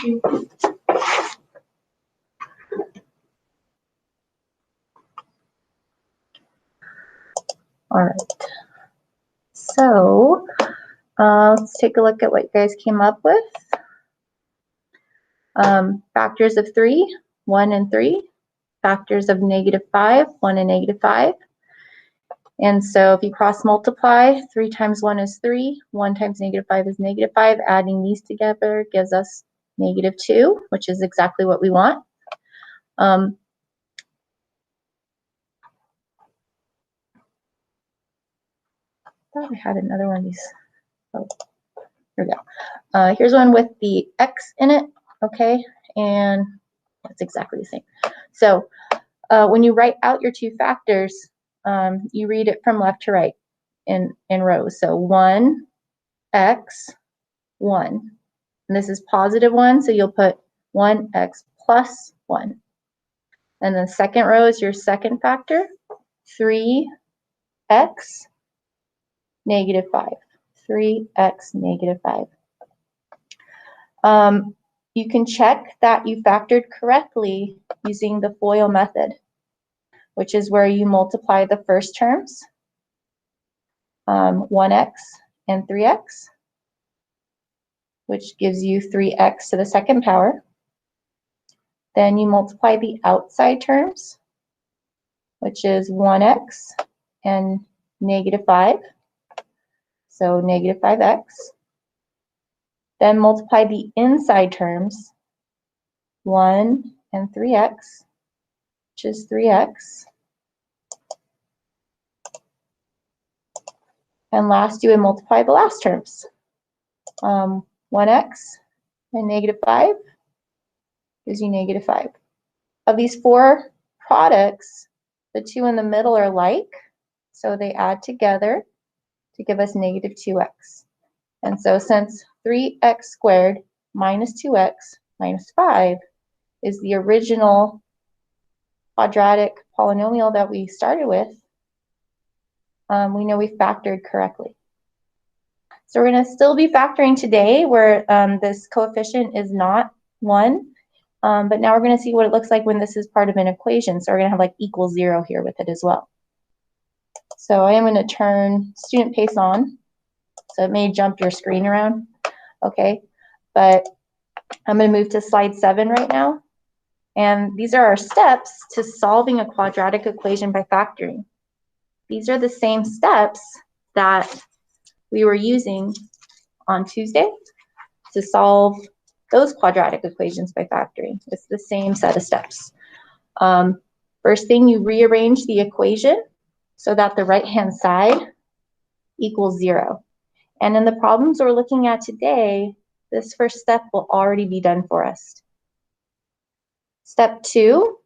All right. So let's take a look at what you guys came up with. Factors of 3, 1 and 3. Factors of -5, 1 and -5. And so if you cross multiply, 3 times 1 is 3, 1 times -5 is -5. Adding these together gives us -2, which is exactly what we want. I thought I had another one of these. Oh, here we go. Here's one with the x in it, okay? And it's exactly the same. So when you write out your two factors, you read it from left to right in rows. So 1, x, 1. And this is positive 1, so you'll put 1x plus 1. And the second row is your second factor, 3x -5. 3x -5. You can check that you factored correctly using the FOIL method, which is where you multiply the first terms, 1x and 3x, which gives you 3x to the second power. Then you multiply the outside terms, which is 1x and -5, so -5x. Then multiply the inside terms, 1 and 3x, which is 3x. And last, you would multiply the last terms. 1x and -5 gives you -5. Of these 4 products, the 2 in the middle are like, so they add together to give us -2x. And so since 3x squared minus 2x minus 5 is the original quadratic polynomial that we started with, we know we factored correctly. So we're going to still be factoring today where this coefficient is not 1, but now we're going to see what it looks like when this is part of an equation. So we're going to have like equals 0 here with it as well. So I am going to turn student pace on. So it may jump your screen around, okay? But I'm going to move to slide 7 right now. And these are our steps to solving a quadratic equation by factoring. These are the same steps that we were using on Tuesday to solve those quadratic equations by factoring. It's the same set of steps. First thing, you rearrange the equation so that the right-hand side equals 0. And in the problems we're looking at today, this first step will already be done for us. Step 2,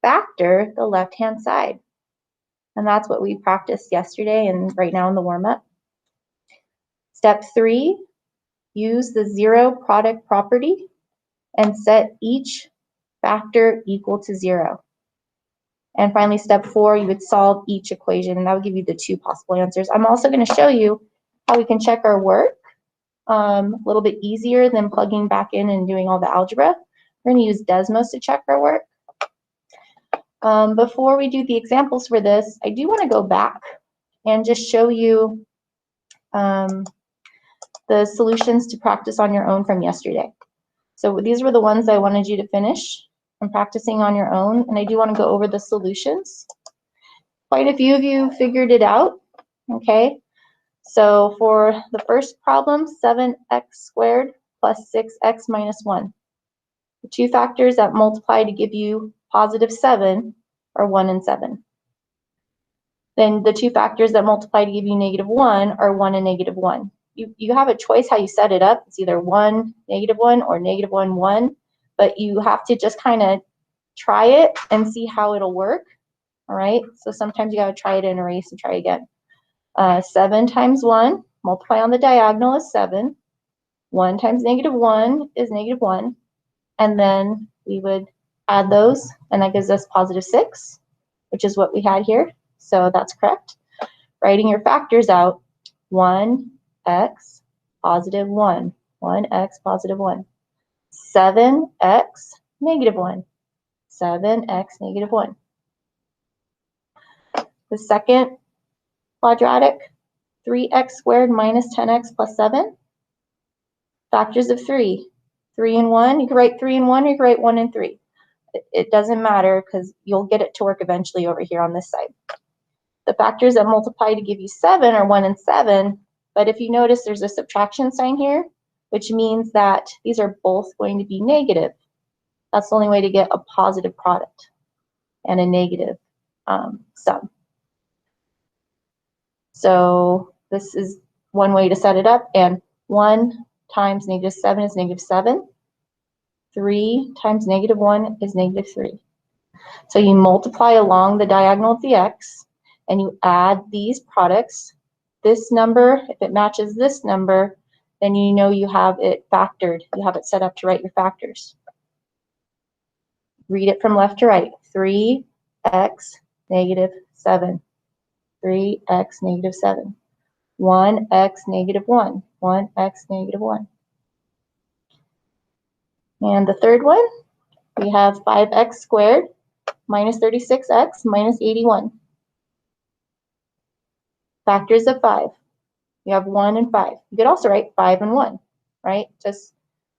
factor the left-hand side. And that's what we practiced yesterday and right now in the warm-up. Step 3, use the zero product property and set each factor equal to 0. And finally, step 4, you would solve each equation, and that would give you the 2 possible answers. I'm also going to show you how we can check our work a little bit easier than plugging back in and doing all the algebra. We're going to use Desmos to check our work. Before we do the examples for this, I do want to go back and just show you the solutions to practice on your own from yesterday. So these were the ones I wanted you to finish and practicing on your own, and I do want to go over the solutions. Quite a few of you figured it out, okay? So for the first problem, 7x squared plus 6x minus 1. The 2 factors that multiply to give you +7 are 1 and 7. Then the 2 factors that multiply to give you -1 are 1 and -1. You have a choice how you set it up. It's either 1, -1, or -1, 1. But you have to just kind of try it and see how it'll work. All right, so sometimes you got to try it and erase and try again. 7 times 1, multiply on the diagonal is 7. 1 times -1 is -1. And then we would add those, and that gives us +6, which is what we had here. So that's correct. Writing your factors out, 1x +1, 1x +1. 7x negative 1. 7x negative 1. The second quadratic, 3x squared minus 10x plus 7. Factors of 3. 3 and 1. You can write 3 and 1, or you can write 1 and 3. It doesn't matter because you'll get it to work eventually over here on this side. The factors that multiply to give you 7 are 1 and 7, but if you notice there's a subtraction sign here, which means that these are both going to be negative. That's the only way to get a positive product and a negative sum. So this is one way to set it up, and 1 times negative 7 is negative 7. 3 times negative 1 is negative 3. So you multiply along the diagonal of the x, and you add these products. This number, if it matches this number, then you know you have it factored. You have it set up to write your factors. Read it from left to right. 3x negative 7. 3x negative 7. 1x negative 1. 1x negative 1. And the third one, we have 5x squared minus 36x minus 81. Factors of 5. You have 1 and 5. You could also write 5 and 1, right? Just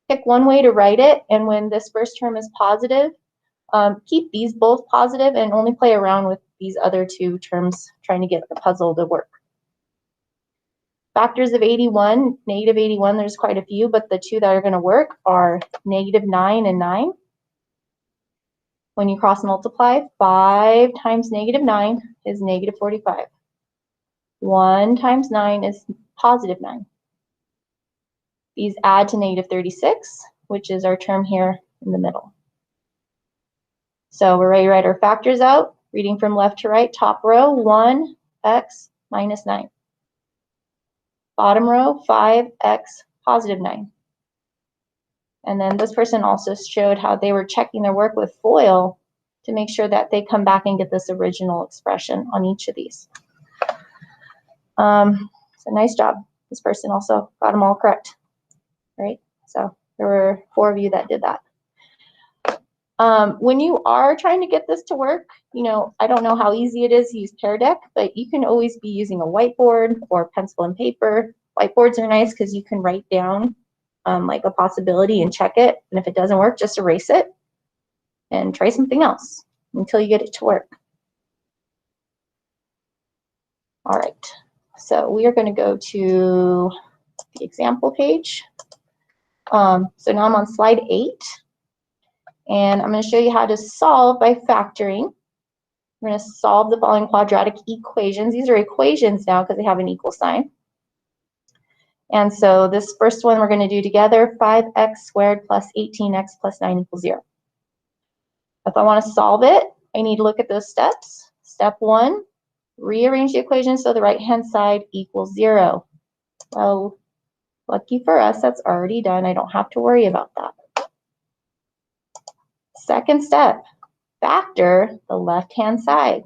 pick one way to write it, and when this first term is positive, keep these both positive and only play around with these other two terms, trying to get the puzzle to work. Factors of 81, negative 81, there's quite a few, but the two that are going to work are negative 9 and 9. When you cross multiply, 5 times negative 9 is negative 45. 1 times 9 is positive 9. These add to negative 36, which is our term here in the middle. So we're ready to write our factors out. Reading from left to right, top row, 1x minus 9. Bottom row, 5x positive 9. And then this person also showed how they were checking their work with FOIL to make sure that they come back and get this original expression on each of these. So nice job. This person also got them all correct, right? So there were 4 of you that did that. When you are trying to get this to work, you know, I don't know how easy it is to use Pear Deck, but you can always be using a whiteboard or pencil and paper. Whiteboards are nice because you can write down like a possibility and check it. And if it doesn't work, just erase it and try something else until you get it to work. All right, so we are going to go to the example page. So now I'm on slide 8. And I'm going to show you how to solve by factoring. We're going to solve the following quadratic equations. These are equations now because they have an equal sign. And so this first one we're going to do together, 5x squared plus 18x plus 9 equals 0. If I want to solve it, I need to look at those steps. Step 1, rearrange the equation so the right-hand side equals 0. Well, lucky for us, that's already done. I don't have to worry about that. Second step, factor the left-hand side.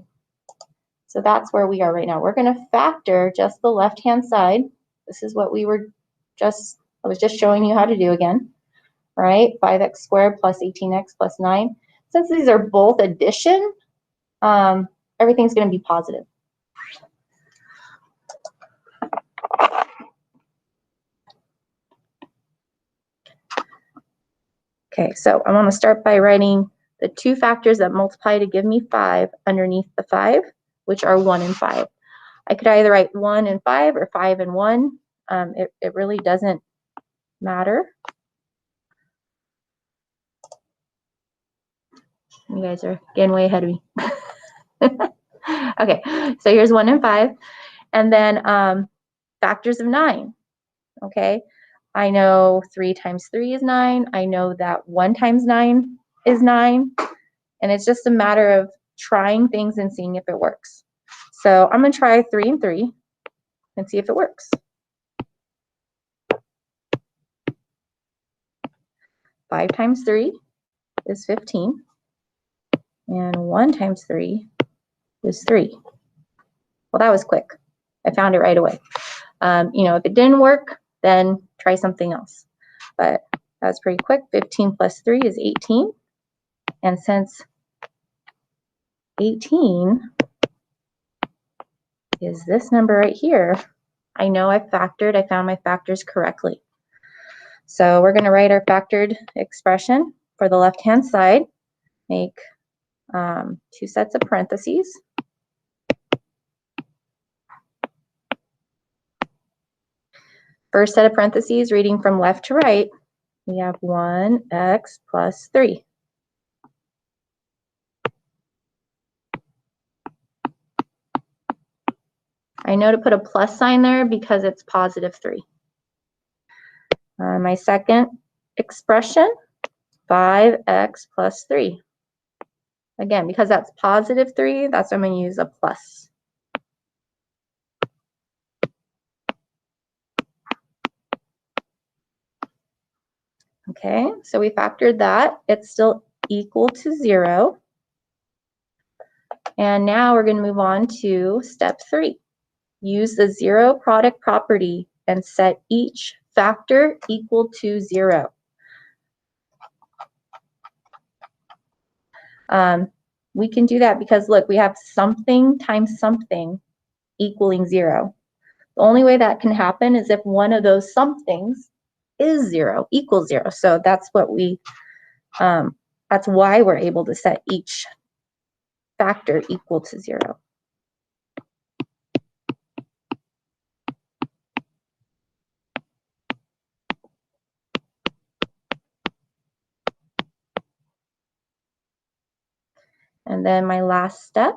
So that's where we are right now. We're going to factor just the left-hand side. This is what I was just showing you how to do again. All right, 5x squared plus 18x plus 9. Since these are both addition, everything's going to be positive. Okay, so I'm going to start by writing the two factors that multiply to give me 5 underneath the 5, which are 1 and 5. I could either write 1 and 5 or 5 and 1. It really doesn't matter. You guys are getting way ahead of me. Okay, so here's 1 and 5. And then factors of 9. Okay, I know 3 times 3 is 9. I know that 1 times 9 is 9. And it's just a matter of trying things and seeing if it works. So I'm going to try 3 and 3 and see if it works. 5 times 3 is 15. And 1 times 3 is 3. Well, that was quick. I found it right away. You know, if it didn't work, then try something else. But That's pretty quick. 15 plus 3 is 18. And since 18 is this number right here, I know I factored, I found my factors correctly. So we're going to write our factored expression for the left-hand side. Make 2 sets of parentheses. First set of parentheses, reading from left to right, we have 1x plus 3. I know to put a plus sign there because it's positive 3. My second expression, 5x plus 3. Again, because that's positive 3, that's why I'm going to use a plus. Okay, so we factored that. It's still equal to 0. And now we're going to move on to step 3. Use the zero product property and set each factor equal to 0. We can do that because, look, we have something times something equaling 0. The only way that can happen is if one of those somethings is 0, equals 0. So that's what that's why we're able to set each factor equal to 0. And then my last step,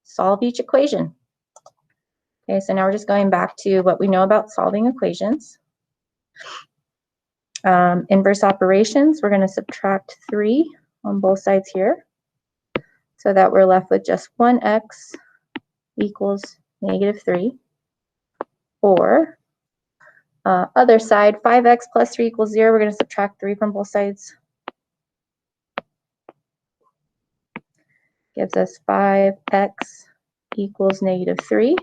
solve each equation. Okay, so now we're just going back to what we know about solving equations. Inverse operations, we're going to subtract 3 on both sides here so that we're left with just 1x equals negative 3. Or other side, 5x plus 3 equals 0. We're going to subtract 3 from both sides. Gives us 5x equals negative 3.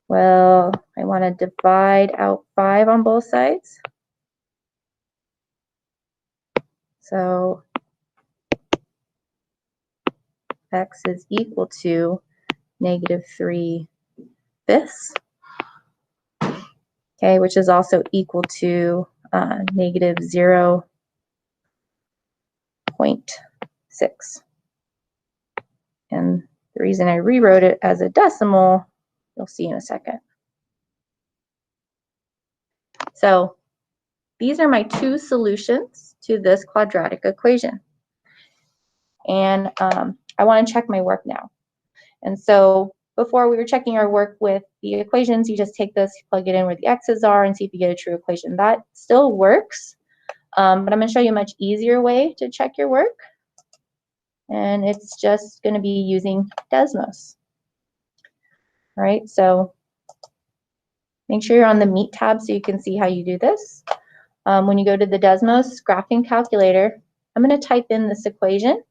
Well, I want to divide out 5 on both sides. So x is equal to negative 3/5. Okay, which is also equal to negative 0.6. And the reason I rewrote it as a decimal, you'll see in a second. So these are my 2 solutions to this quadratic equation. And I want to check my work now. And so before we were checking our work with the equations, you just take this, plug it in where the x's are, and see if you get a true equation. That still works, but I'm going to show you a much easier way to check your work. And it's just going to be using Desmos. All right, so make sure you're on the Meet tab so you can see how you do this. When you go to the Desmos graphing calculator, I'm going to type in this equation.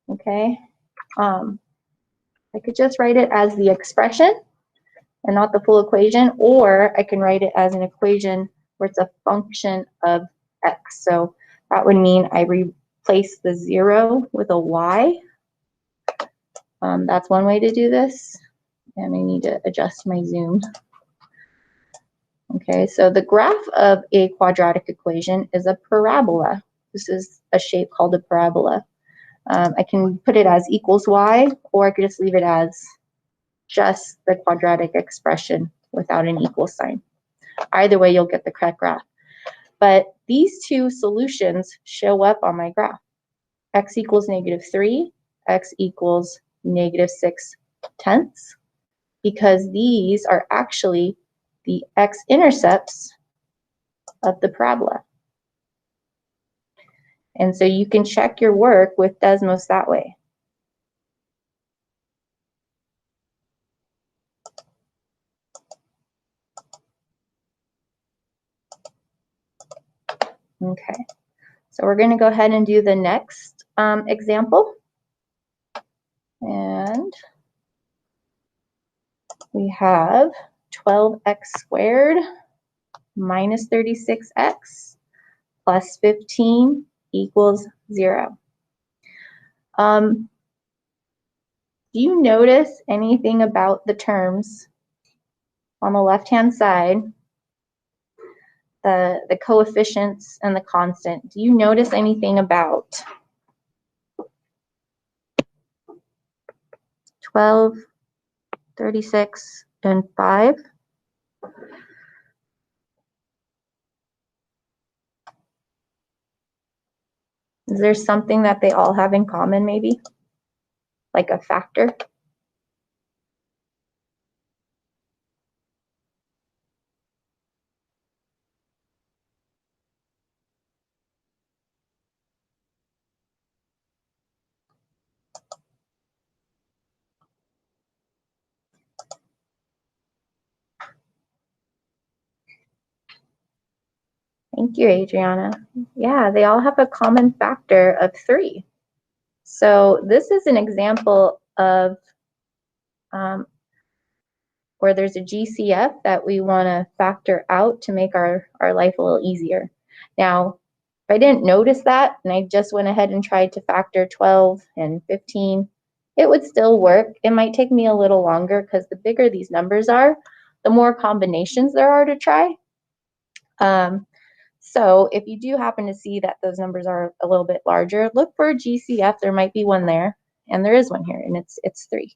Okay, I could just write it as the expression and not the full equation, or I can write it as an equation where it's a function of x. So that would mean I replace the 0 with a y. That's one way to do this, and I need to adjust my zoom. Okay, so the graph of a quadratic equation is a parabola. This is a shape called a parabola. I can put it as equals y, or I could just leave it as just the quadratic expression without an equal sign. Either way, you'll get the correct graph. But these 2 solutions show up on my graph. X equals negative 3, x equals negative 6/10, because these are actually the x-intercepts of the parabola. And so you can check your work with Desmos that way. Okay, So we're going to go ahead and do the next example. And we have 12x squared minus 36x plus 15 equals 0. Do you notice anything about the terms on the left-hand side, the coefficients and the constant? Do you notice anything about 12, 36, and 5? Is there something that they all have in common, maybe? Like a factor? Thank you, Adriana. Yeah, they all have a common factor of 3. So this is an example of where there's a GCF that we want to factor out to make our life a little easier. Now, if I didn't notice that and I just went ahead and tried to factor 12 and 15, it would still work. It might take me a little longer because the bigger these numbers are, the more combinations there are to try. So if you do happen to see that those numbers are a little bit larger, look for a GCF. There might be one there, and there is one here, and it's 3.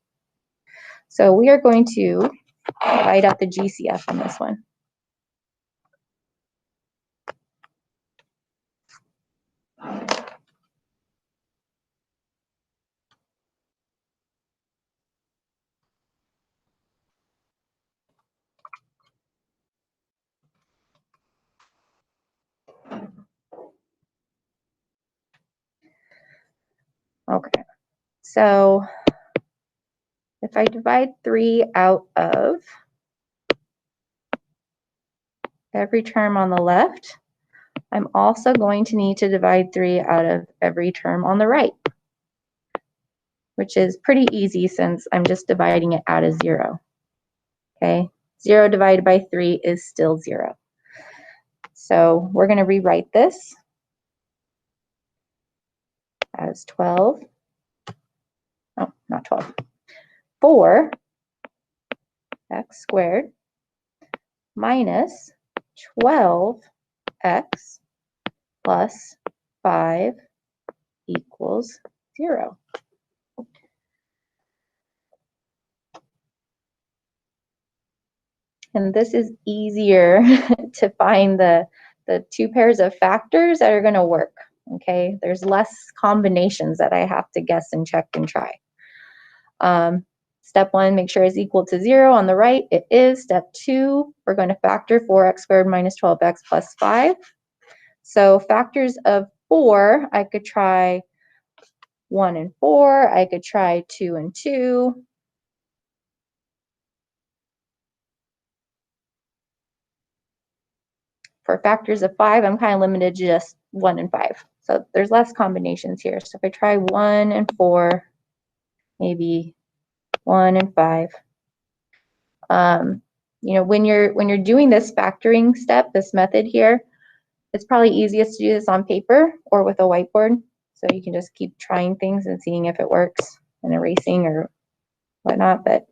So we are going to write out the GCF on this one. Okay, so if I divide 3 out of every term on the left, I'm also going to need to divide 3 out of every term on the right, which is pretty easy since I'm just dividing it out as 0. Okay, 0 divided by 3 is still 0. So we're going to rewrite this as 12. Oh, not 12. 4x squared minus 12x plus 5 equals 0. And this is easier to find the 2 pairs of factors that are going to work. Okay, there's less combinations that I have to guess and check and try. Step 1, make sure it's equal to 0 on the right. It is. Step 2, we're going to factor 4x squared minus 12x plus 5. So factors of 4, I could try 1 and 4. I could try 2 and 2. For factors of 5, I'm kind of limited to just 1 and 5. So there's less combinations here. So if I try 1 and 4, maybe 1 and 5. You know, when you're doing this factoring step, this method here, it's probably easiest to do this on paper or with a whiteboard. So you can just keep trying things and seeing if it works and erasing or whatnot. But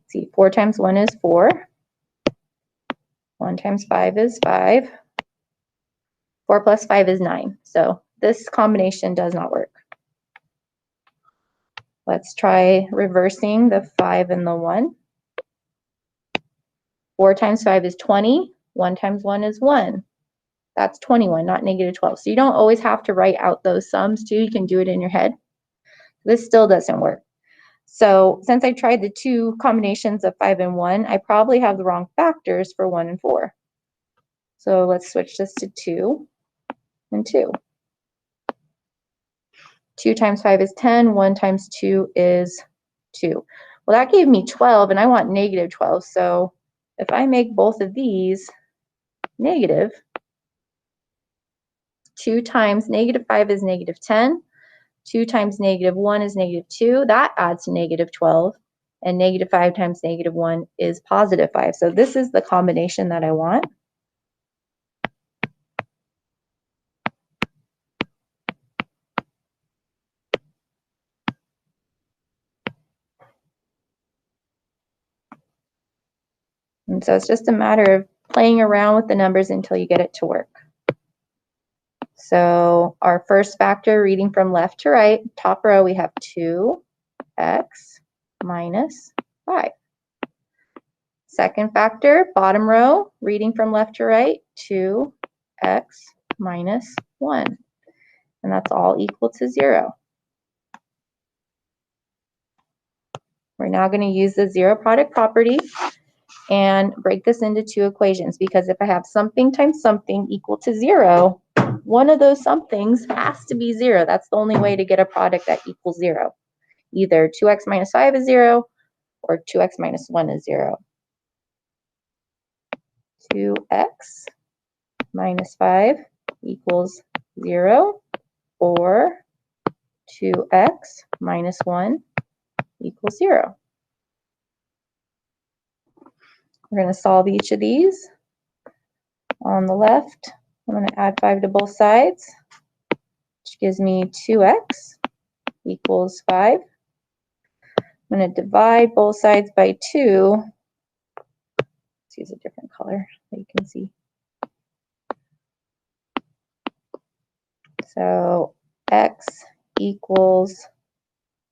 see, 4 times 1 is 4. 1 times 5 is 5. 4 plus 5 is 9. So this combination does not work. Let's try reversing the 5 and the 1. 4 times 5 is 20. 1 times 1 is 1. That's 21, not negative 12. So you don't always have to write out those sums too. You can do it in your head. This still doesn't work. So since I tried the 2 combinations of 5 and 1, I probably have the wrong factors for 1 and 4. So let's switch this to 2 and 2. 2 times 5 is 10. 1 times 2 is 2. Well, that gave me 12, and I want negative 12. So if I make both of these negative. 2 times negative 5 is negative 10. 2 times negative 1 is negative 2. That adds to negative 12. And negative 5 times negative 1 is positive 5. So this is the combination that I want. And so it's just a matter of playing around with the numbers until you get it to work. So our first factor, reading from left to right, top row we have 2x minus 5. Second factor, bottom row, reading from left to right, 2x minus 1. And that's all equal to 0. We're now going to use the zero product property and break this into two equations, because if I have something times something equal to 0, one of those somethings has to be 0. That's the only way to get a product that equals 0. Either 2x minus 5 is 0 or 2x minus 1 is 0. 2x minus 5 equals 0, or 2x minus 1 equals 0. We're going to solve each of these. On the left, I'm going to add 5 to both sides, which gives me 2x equals 5. I'm going to divide both sides by 2. Let's use a different color that you can see. So x equals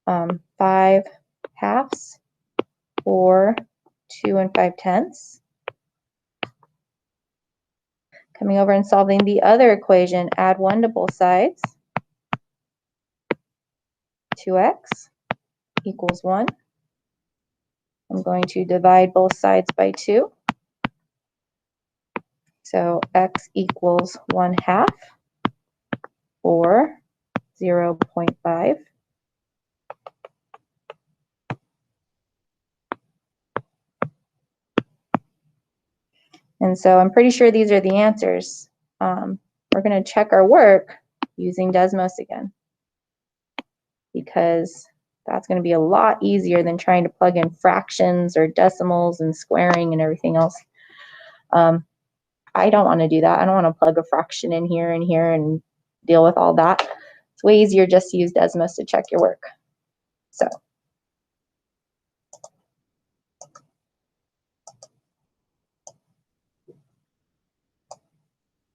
5 halves, or 2 and 5/10. Coming over and solving the other equation, add 1 to both sides. 2x equals 1. I'm going to divide both sides by 2. So x equals 1/2, or 0.5. And so I'm pretty sure these are the answers. We're going to check our work using Desmos again, because that's going to be a lot easier than trying to plug in fractions or decimals and squaring and everything else. I don't want to do that. I don't want to plug a fraction in here and deal with all that. It's way easier just to use Desmos to check your work. So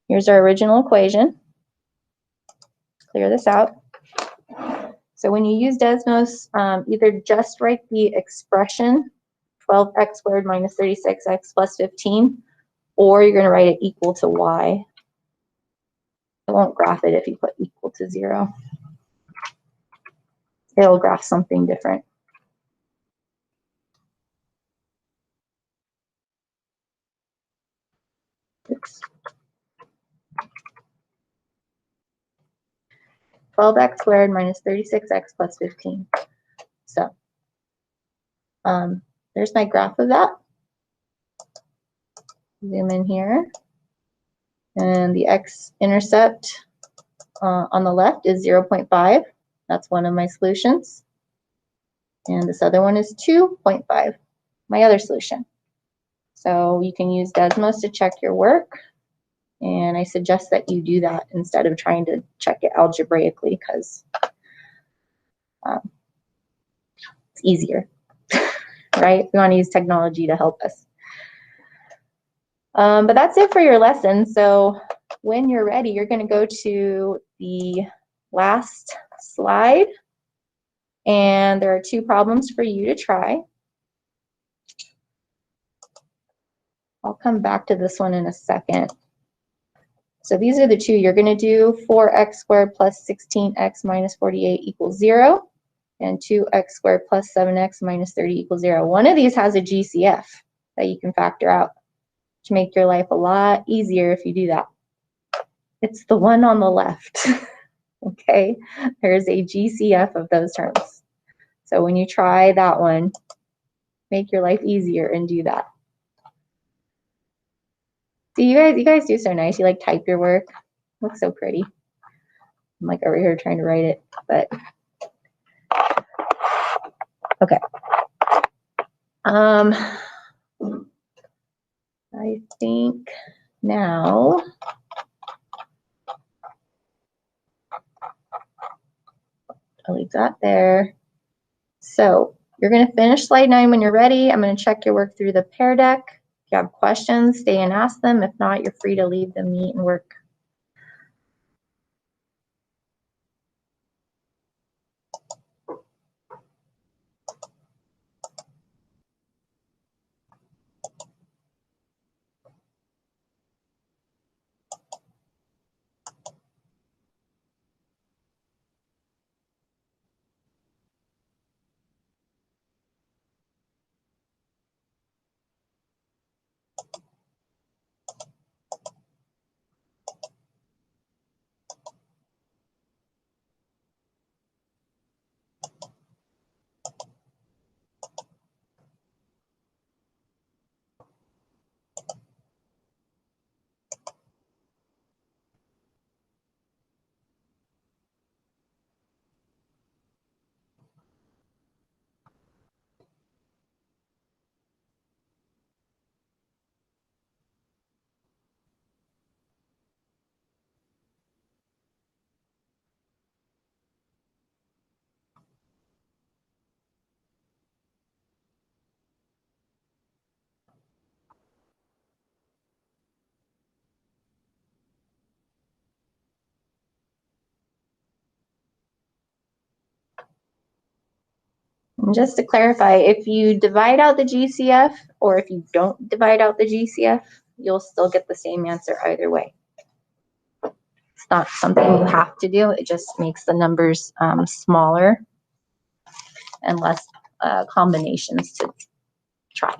here's our original equation. Clear this out. So when you use Desmos, either just write the expression 12x squared minus 36x plus 15, or you're going to write it equal to y. It won't graph it if you put equal to 0. It'll graph something different. Oops. 12x squared minus 36x plus 15. So there's my graph of that. Zoom in here. And the x-intercept on the left is 0.5. That's one of my solutions. And this other one is 2.5, my other solution. So you can use Desmos to check your work. And I suggest that you do that instead of trying to check it algebraically, because it's easier, right? We want to use technology to help us. But that's it for your lesson. So when you're ready, you're going to go to the last slide. And there are 2 problems for you to try. I'll come back to this one in a second. So these are the 2 you're going to do. 4x squared plus 16x minus 48 equals 0. And 2x squared plus 7x minus 30 equals 0. One of these has a GCF that you can factor out to make your life a lot easier if you do that. It's the one on the left. Okay, there's a GCF of those terms. So when you try that one, make your life easier and do that. See, you guys do so nice. You like type your work. Looks so pretty. I'm like over here trying to write it, but okay. I think now I'll leave that there. So you're going to finish slide 9 when you're ready. I'm going to check your work through the Pear Deck. If you have questions, stay and ask them. If not, you're free to leave the meet and work. And just to clarify, if you divide out the GCF or if you don't divide out the GCF, you'll still get the same answer either way. It's not something you have to do. It just makes the numbers smaller and less combinations to try.